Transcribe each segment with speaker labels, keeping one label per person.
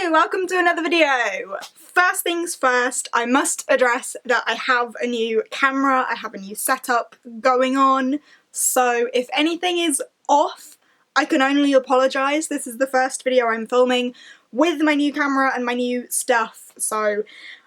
Speaker 1: Hey, welcome to another video! First things first, I must address that I have a new camera, I have a new setup going on, so if anything is off, I can only apologise. This is the first video I'm filming with my new camera and my new stuff, so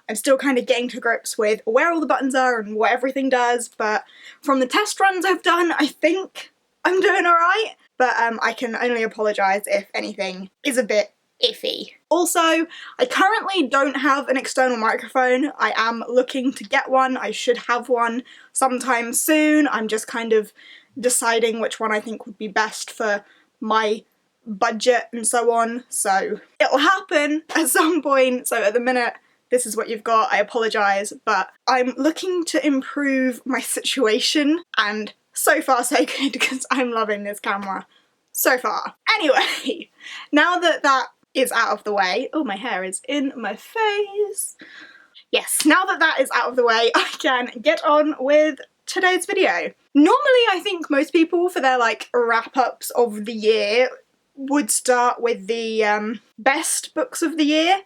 Speaker 1: I'm still kind of getting to grips with where all the buttons are and what everything does, but from the test runs I've done, I think I'm doing alright. But I can only apologise if anything is a bit iffy. Also, I currently don't have an external microphone. I am looking to get one. I should have one sometime soon. I'm just kind of deciding which one I think would be best for my budget and so on. So it'll happen at some point. So at the minute, this is what you've got. I apologise, but I'm looking to improve my situation, and so far so good because I'm loving this camera so far. Anyway, now that that is out of the way, oh, my hair is in my face. Yes, now that that is out of the way, I can get on with today's video. Normally, I think most people for their like wrap-ups of the year would start with the best books of the year.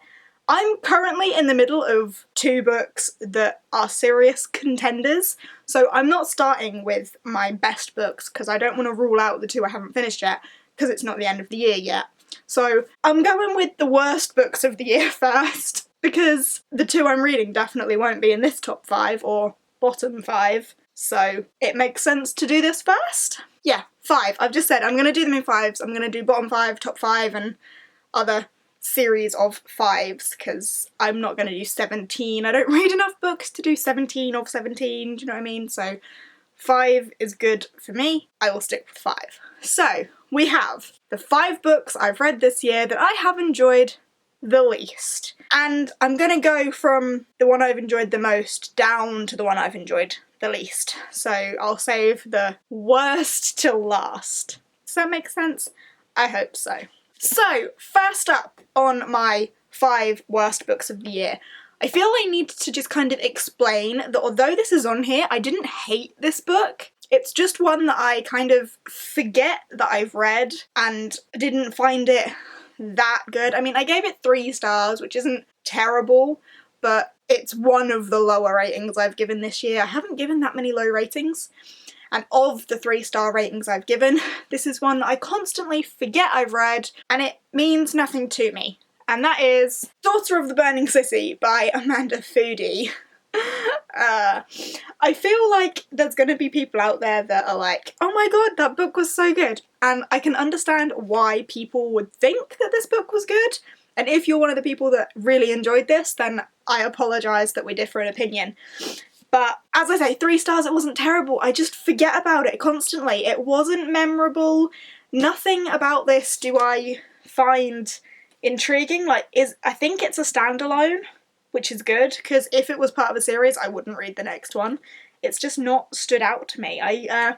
Speaker 1: I'm currently in the middle of two books that are serious contenders, so I'm not starting with my best books because I don't want to rule out the two I haven't finished yet because it's not the end of the year yet. So I'm going with the worst books of the year first because the two I'm reading definitely won't be in this top 5 or bottom 5, so it makes sense to do this first. Yeah, 5. I've just said I'm going to do them in 5s. I'm going to do bottom 5, top 5 and other series of 5s because I'm not going to do 17. I don't read enough books to do 17 of 17, do you know what I mean? So 5 is good for me. I will stick with 5. So we have the 5 books I've read this year that I have enjoyed the least. And I'm going to go from the one I've enjoyed the most down to the one I've enjoyed the least. So I'll save the worst till last. Does that make sense? I hope so. So, first up on my 5 worst books of the year, I feel I need to just kind of explain that although this is on here, I didn't hate this book. It's just one that I kind of forget that I've read and didn't find it that good. I mean, I gave it 3 stars, which isn't terrible, but it's one of the lower ratings I've given this year. I haven't given that many low ratings. And of the 3-star ratings I've given, this is one that I constantly forget I've read, and it means nothing to me. And that is Daughter of the Burning City by Amanda Foody. I feel like there's going to be people out there that are like, oh my god, that book was so good. And I can understand why people would think that this book was good. And if you're one of the people that really enjoyed this, then I apologise that we differ in opinion. But, as I say, 3 stars, it wasn't terrible. I just forget about it constantly. It wasn't memorable. Nothing about this do I find intriguing. I think it's a standalone, which is good, because if it was part of a series, I wouldn't read the next one. It's just not stood out to me. I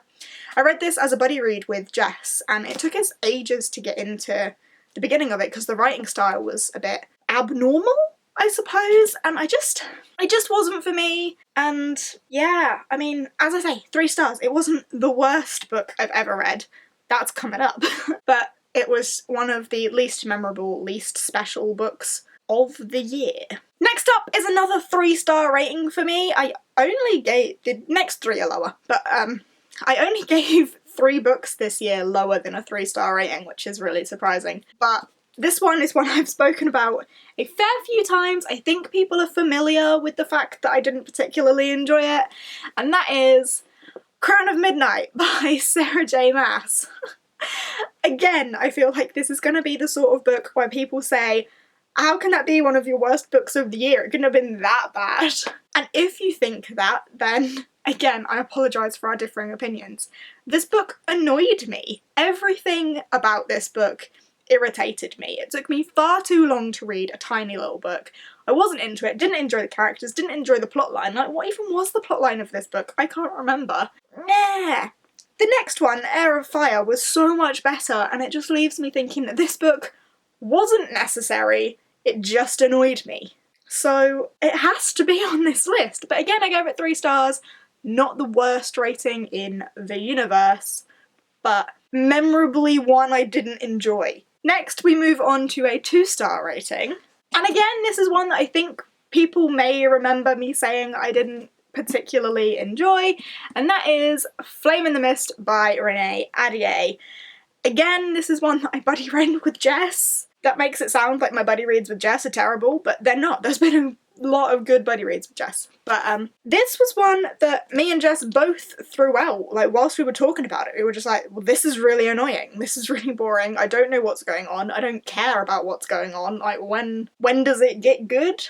Speaker 1: read this as a buddy read with Jess, and it took us ages to get into the beginning of it, because the writing style was a bit abnormal, I suppose, and it just wasn't for me. And yeah, I mean, as I say, 3 stars. It wasn't the worst book I've ever read. That's coming up. But it was one of the least memorable, least special books of the year. Next up is another 3-star rating for me. I only gave, the next 3 are lower, but I only gave 3 books this year lower than a 3-star rating, which is really surprising. But this one is one I've spoken about a fair few times. I think people are familiar with the fact that I didn't particularly enjoy it, and that is Crown of Midnight by Sarah J. Maas. Again, I feel like this is going to be the sort of book where people say, how can that be one of your worst books of the year? It couldn't have been that bad. And if you think that, then again, I apologise for our differing opinions. This book annoyed me. Everything about this book irritated me. It took me far too long to read a tiny little book. I wasn't into it, didn't enjoy the characters, didn't enjoy the plotline. Like, what even was the plotline of this book? I can't remember. Nah. The next one, Heir of Fire, was so much better, and it just leaves me thinking that this book wasn't necessary, it just annoyed me. So it has to be on this list. But again, I gave it 3 stars, not the worst rating in the universe, but memorably one I didn't enjoy. Next, we move on to a 2-star rating. And again, this is one that I think people may remember me saying I didn't particularly enjoy, and that is Flame in the Mist by Renee Ahdieh. Again, this is one that I buddy read with Jess. That makes it sound like my buddy reads with Jess are terrible, but they're not. There's been a lot of good buddy reads with Jess. But this was one that me and Jess both threw out, like, whilst we were talking about it. We were just like, well, this is really annoying. This is really boring. I don't know what's going on. I don't care about what's going on. Like, when does it get good?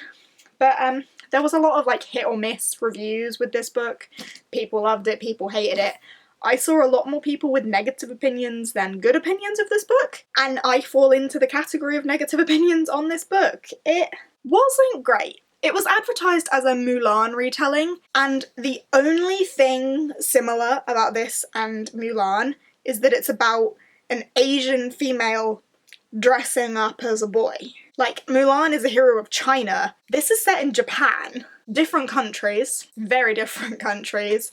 Speaker 1: But there was a lot of, like, hit or miss reviews with this book. People loved it, people hated it. I saw a lot more people with negative opinions than good opinions of this book, and I fall into the category of negative opinions on this book. It wasn't great. It was advertised as a Mulan retelling, and the only thing similar about this and Mulan is that it's about an Asian female dressing up as a boy. Like, Mulan is a hero of China. This is set in Japan. Different countries, very different countries.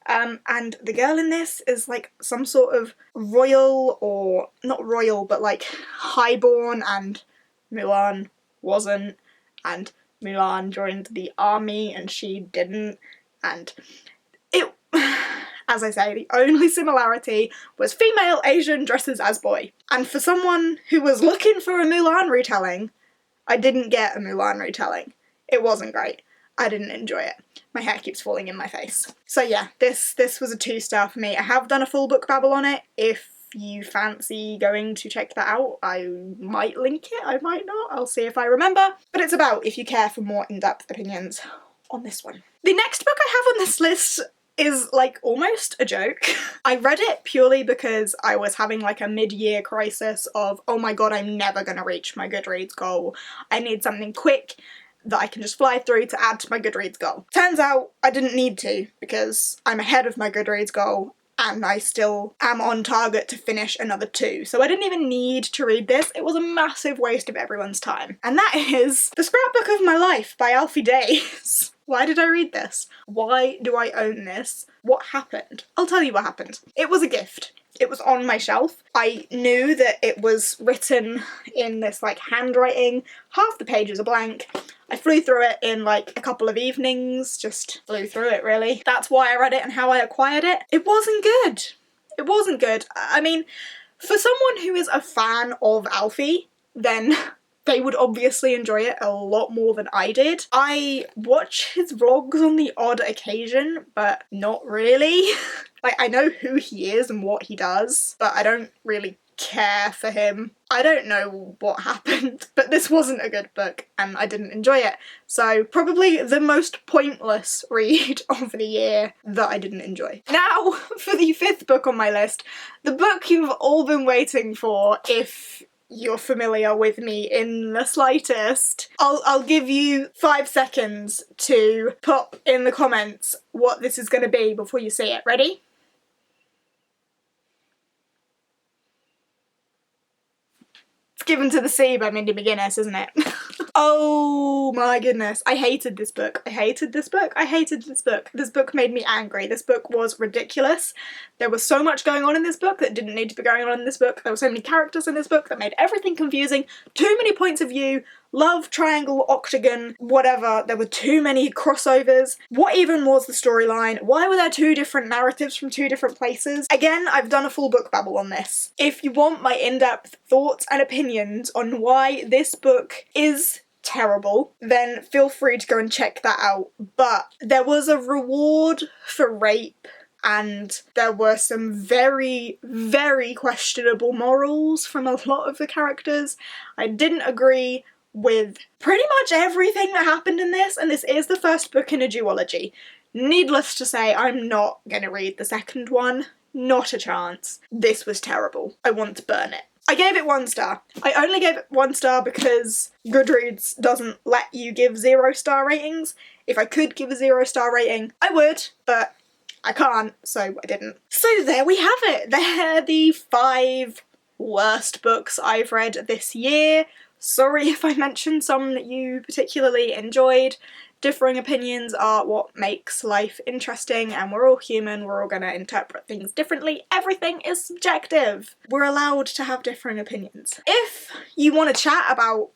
Speaker 1: And the girl in this is like some sort of royal, or not royal, but like highborn, and Mulan wasn't, and Mulan joined the army and she didn't, and it, as I say, the only similarity was female Asian dresses as boy. And for someone who was looking for a Mulan retelling, I didn't get a Mulan retelling. It wasn't great. I didn't enjoy it. My hair keeps falling in my face. So yeah, this was a 2-star for me. I have done a full book babble on it. If you fancy going to check that out, I might link it, I might not. I'll see if I remember. But it's about if you care for more in-depth opinions on this one. The next book I have on this list is like almost a joke. I read it purely because I was having like a mid-year crisis of, oh my god, I'm never gonna reach my Goodreads goal. I need something quick that I can just fly through to add to my Goodreads goal. Turns out I didn't need to, because I'm ahead of my Goodreads goal and I still am on target to finish another 2. So I didn't even need to read this. It was a massive waste of everyone's time. And that is The Scrapbook of My Life by Alfie Days. Why did I read this? Why do I own this? What happened? I'll tell you what happened. It was a gift. It was on my shelf. I knew that it was written in this like handwriting. Half the pages are blank. I flew through it in like a couple of evenings, just flew through it really. That's why I read it and how I acquired it. It wasn't good. It wasn't good. I mean, for someone who is a fan of Alfie, then they would obviously enjoy it a lot more than I did. I watch his vlogs on the odd occasion, but not really. Like, I know who he is and what he does, but I don't really care for him. I don't know what happened, but this wasn't a good book and I didn't enjoy it. So probably the most pointless read of the year that I didn't enjoy. Now for the 5th book on my list, the book you've all been waiting for if you're familiar with me in the slightest. I'll give you 5 seconds to pop in the comments what this is going to be before you see it. Ready? Given to the Sea by Mindy McGuinness, isn't it? Oh my goodness, I hated this book. I hated this book. I hated this book. This book made me angry. This book was ridiculous. There was so much going on in this book that didn't need to be going on in this book. There were so many characters in this book that made everything confusing. Too many points of view. Love, triangle, octagon, whatever. There were too many crossovers. What even was the storyline? Why were there 2 different narratives from 2 different places? Again, I've done a full book babble on this. If you want my in-depth thoughts and opinions on why this book is terrible, then feel free to go and check that out. But there was a reward for rape, and there were some very, very questionable morals from a lot of the characters. I didn't agree with pretty much everything that happened in this, and this is the first book in a duology. Needless to say, I'm not gonna read the second one. Not a chance. This was terrible. I want to burn it. I gave it 1 star. I only gave it 1 star because Goodreads doesn't let you give 0-star ratings. If I could give a 0-star rating, I would, but I can't, so I didn't. So there we have it. They're the 5 worst books I've read this year. Sorry if I mentioned some that you particularly enjoyed. Differing opinions are what makes life interesting, and we're all human, we're all gonna interpret things differently. Everything is subjective. We're allowed to have differing opinions. If you want to chat about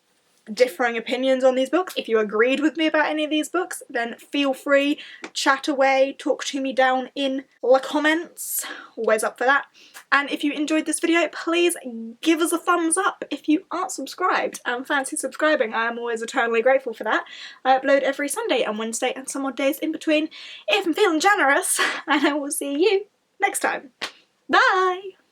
Speaker 1: differing opinions on these books, if you agreed with me about any of these books, then feel free, chat away, talk to me down in the comments, always up for that. And if you enjoyed this video, please give us a thumbs up. If you aren't subscribed and fancy subscribing, I am always eternally grateful for that. I upload every Sunday and Wednesday and some odd days in between if I'm feeling generous, and I will see you next time. Bye!